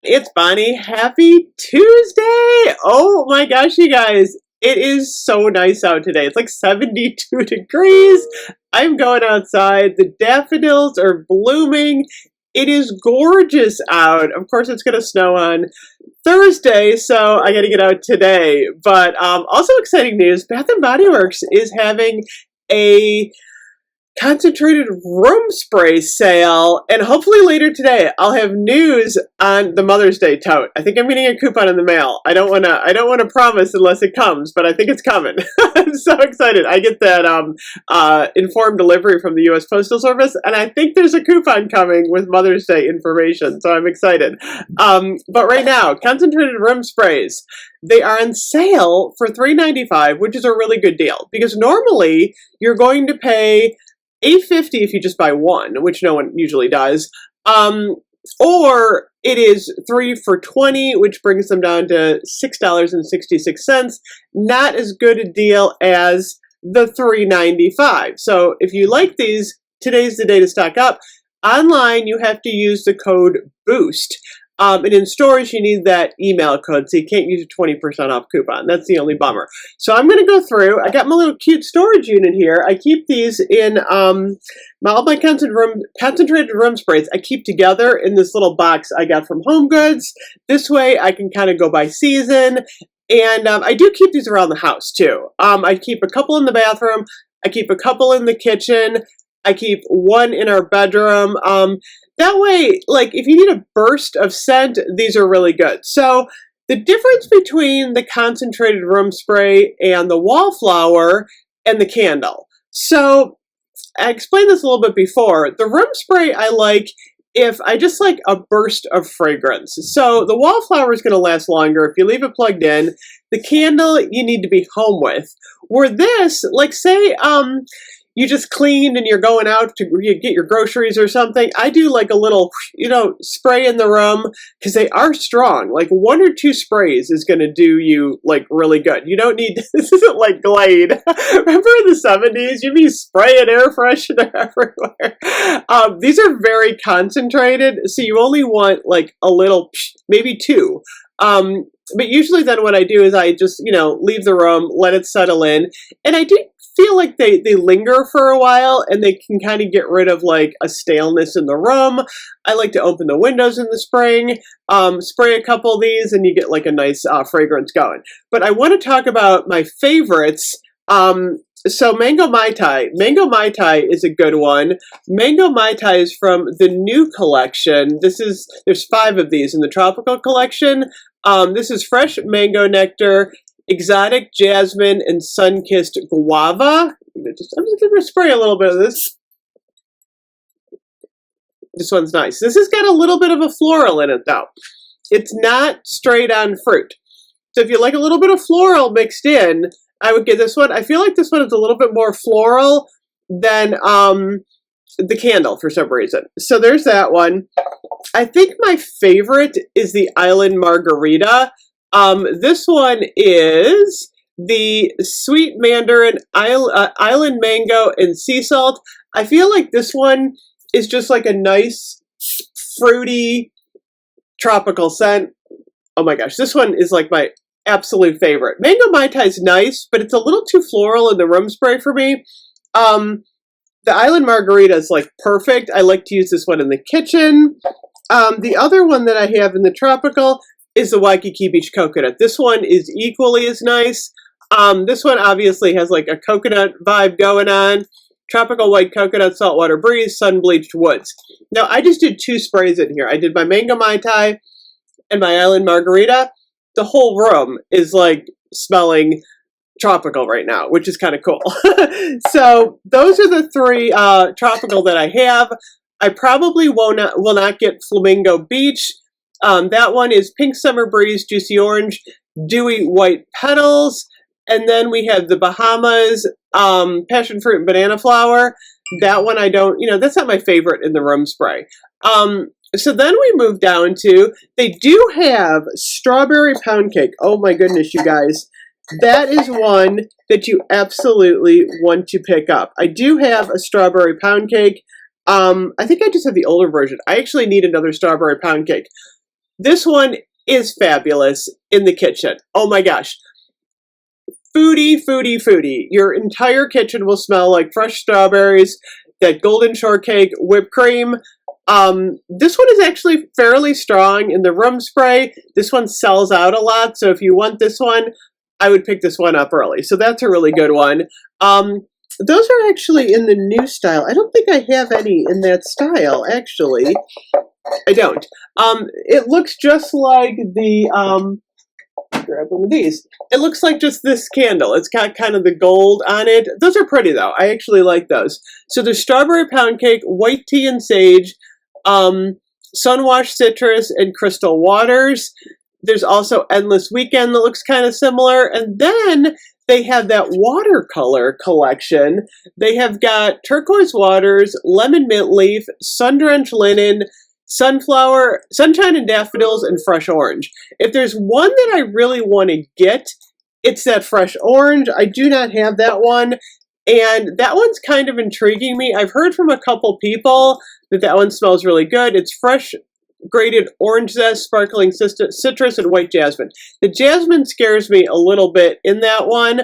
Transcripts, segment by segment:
It's Bonnie. Happy Tuesday! Oh my gosh, you guys. It is so nice out today. It's like 72 degrees. I'm going outside. The daffodils are blooming. It is gorgeous out. Of course, it's going to snow on Thursday, so I got to get out today. But also exciting news, Bath & Body Works is having a concentrated room spray sale, and hopefully later today I'll have news on the Mother's Day tote. I think I'm getting a coupon in the mail. I don't want to promise unless it comes, but I think it's coming. I'm so excited. I get that informed delivery from the U.S. Postal Service, and I think there's a coupon coming with Mother's Day information, so I'm excited. But right now, concentrated room sprays, they are on sale for $3.95, which is a really good deal, because normally you're going to pay $8.50 if you just buy one, which no one usually does, or it is 3 for $20, which brings them down to $6.66. Not as good a deal as the $3.95. So if you like these, today's the day to stock up. Online, you have to use the code BOOST. And in stores, you need that email code, so you can't use a 20% off coupon. That's the only bummer. So I'm going to go through. I got my little cute storage unit here. I keep these in all my concentrated room sprays. I keep together in this little box I got from Home Goods. This way, I can kind of go by season. And I do keep these around the house, too. I keep a couple in the bathroom. I keep a couple in the kitchen. I keep one in our bedroom. That way, like, if you need a burst of scent, these are really good. So the difference between the concentrated room spray and the wallflower and the candle. So I explained this a little bit before. The room spray I like if I just like a burst of fragrance. So the wallflower is going to last longer if you leave it plugged in. The candle you need to be home with. Where this, like say, you just cleaned and you're going out to get your groceries or something. I do like a little, spray in the room because they are strong. Like 1 or 2 sprays is going to do you like really good. You don't need, this isn't like Glade. Remember in the 70s, you'd be spraying air freshener everywhere. These are very concentrated, so you only want like a little, maybe 2. But usually then what I do is I just, leave the room, let it settle in. And I do feel like they linger for a while and they can kind of get rid of like a staleness in the room. I like to open the windows in the spring, spray a couple of these and you get like a nice fragrance going. But I want to talk about my favorites. So Mango Mai Tai. Mango Mai Tai is a good one. Mango Mai Tai is from the new collection. There's 5 of these in the tropical collection. This is fresh mango nectar, exotic jasmine, and sun-kissed guava. I'm just going to spray a little bit of this. This one's nice. This has got a little bit of a floral in it, though. It's not straight on fruit. So if you like a little bit of floral mixed in, I would get this one. I feel like this one is a little bit more floral than the candle for some reason. So there's that one. I think my favorite is the Island Margarita. This one is the sweet Mandarin, island mango, and sea salt. I feel like this one is just like a nice, fruity, tropical scent. Oh my gosh, this one is like my absolute favorite. Mango Mai Tai is nice, but it's a little too floral in the room spray for me. The Island Margarita is like perfect. I like to use this one in the kitchen. The other one that I have in the tropical is the Waikiki Beach Coconut. This one is equally as nice. This one obviously has like a coconut vibe going on. Tropical white coconut, saltwater breeze, sun-bleached woods. Now, I just did 2 sprays in here. I did my Mango Mai Tai and my Island Margarita. The whole room is like smelling tropical right now, which is kind of cool. So those are the 3 tropical that I have. I probably will not get Flamingo Beach. That one is Pink Summer Breeze, Juicy Orange, Dewy White Petals. And then we have the Bahamas, Passion Fruit and Banana Flower. That one I don't, that's not my favorite in the room spray. So then we move down to, they do have Strawberry Pound Cake. Oh my goodness, you guys. That is one that you absolutely want to pick up. I do have a Strawberry Pound Cake. I think I just have the older version. I actually need another Strawberry Pound Cake. This one is fabulous in the kitchen. Oh my gosh. Foodie, foodie, foodie. Your entire kitchen will smell like fresh strawberries, that golden shortcake, whipped cream. This one is actually fairly strong in the room spray. This one sells out a lot, so if you want this one, I would pick this one up early. So that's a really good one. Those are actually in the new style. I don't think I have any in that style, actually. I don't. It looks just like the, grab one of these. It looks like just this candle. It's got kind of the gold on it. Those are pretty though. I actually like those. So there's strawberry pound cake, white tea and sage, sunwash citrus, and crystal waters. There's also Endless Weekend that looks kind of similar. And then they have that watercolor collection. They have got turquoise waters, lemon mint leaf, sun-drenched linen, sunflower, sunshine and daffodils, and fresh orange. If there's one that I really want to get, it's that fresh orange. I do not have that one, and that one's kind of intriguing me. I've heard from a couple people that that one smells really good. It's fresh grated orange zest, sparkling citrus, and white jasmine. The jasmine scares me a little bit in that one.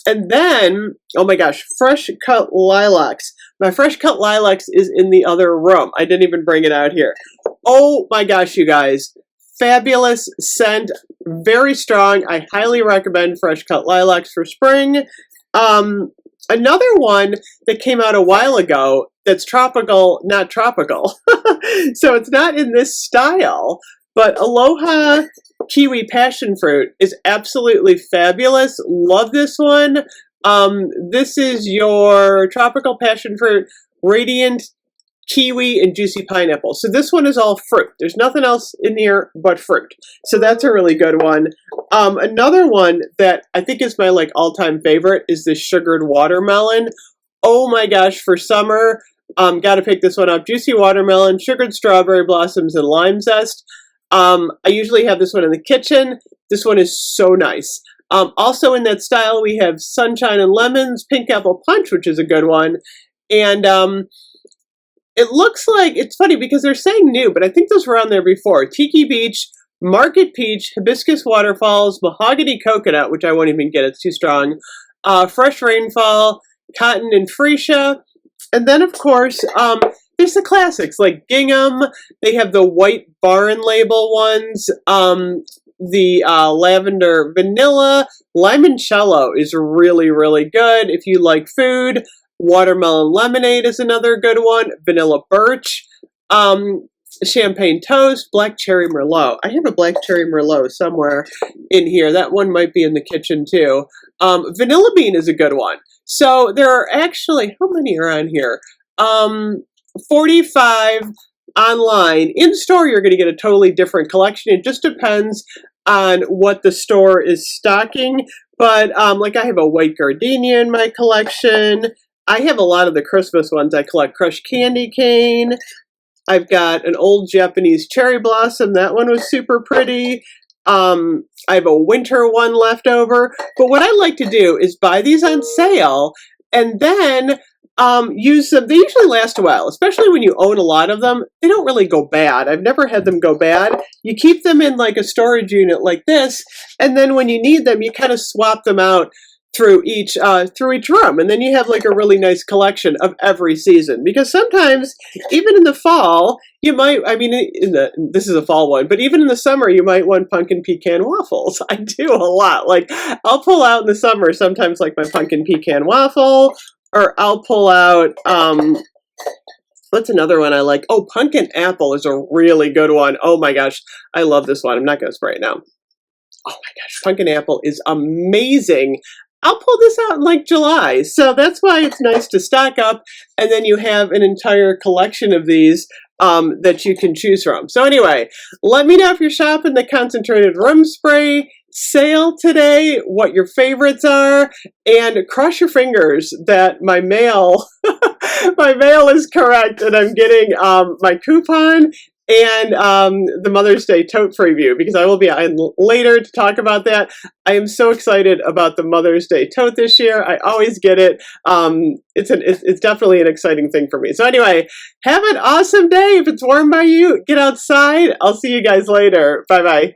And then, oh my gosh, fresh cut lilacs. My fresh cut lilacs is in the other room. I didn't even bring it out here. Oh my gosh, you guys. Fabulous scent, very strong. I highly recommend fresh cut lilacs for spring. Another one that came out a while ago that's tropical, not tropical. So it's not in this style, but Aloha Kiwi Passion Fruit is absolutely fabulous. Love this one. This is your tropical passion fruit, radiant kiwi, and juicy pineapple. So this one is all fruit. There's nothing else in here but fruit. So that's a really good one. Another one that I think is my like all-time favorite is the sugared watermelon. Oh my gosh, for summer, gotta pick this one up. Juicy watermelon, sugared strawberry blossoms, and lime zest. I usually have this one in the kitchen. This one is so nice. Also in that style, we have sunshine and lemons, pink apple punch, which is a good one. And it looks like, it's funny because they're saying new, but I think those were on there before. Tiki Beach, Market Peach, Hibiscus Waterfalls, Mahogany Coconut, which I won't even get, it's too strong. Fresh Rainfall, Cotton and Freesia. And then, of course, there's the classics like Gingham. They have the white barn label ones. The lavender vanilla. Limoncello is really, really good if you like food. Watermelon lemonade is another good one. Vanilla birch. Champagne toast. Black cherry merlot. I have a black cherry merlot somewhere in here. That one might be in the kitchen too. Vanilla bean is a good one. So there are actually, how many are on here? 45 online. In store, you're going to get a totally different collection. It just depends on what the store is stocking. But like I have a white gardenia in my collection. I have a lot of the Christmas ones. I collect crushed candy cane. I've got an old Japanese cherry blossom. That one was super pretty. I have a winter one left over. But what I like to do is buy these on sale and then use them. They usually last a while, especially when you own a lot of them. They don't really go bad. I've never had them go bad. You keep them in like a storage unit like this, and then when you need them, you kind of swap them out through each room, and then you have like a really nice collection of every season. Because sometimes, even in the fall, you might, I mean, this is a fall one, but even in the summer, you might want pumpkin pecan waffles. I do a lot. Like, I'll pull out in the summer sometimes like my pumpkin pecan waffle, or I'll pull out, what's another one I like? Oh, pumpkin apple is a really good one. Oh my gosh, I love this one. I'm not going to spray it now. Oh my gosh, pumpkin apple is amazing. I'll pull this out in like July. So that's why it's nice to stock up, and then you have an entire collection of these that you can choose from. So anyway, let me know if you're shopping the concentrated room spray sale today, what your favorites are, and cross your fingers that my mail my mail is correct and I'm getting my coupon. and the Mother's Day tote preview, because I will be on later to talk about that. I am so excited about the Mother's Day tote this year. I always get it. It's definitely an exciting thing for me. So anyway, have an awesome day. If it's warm by you, get outside. I'll see you guys later. Bye bye.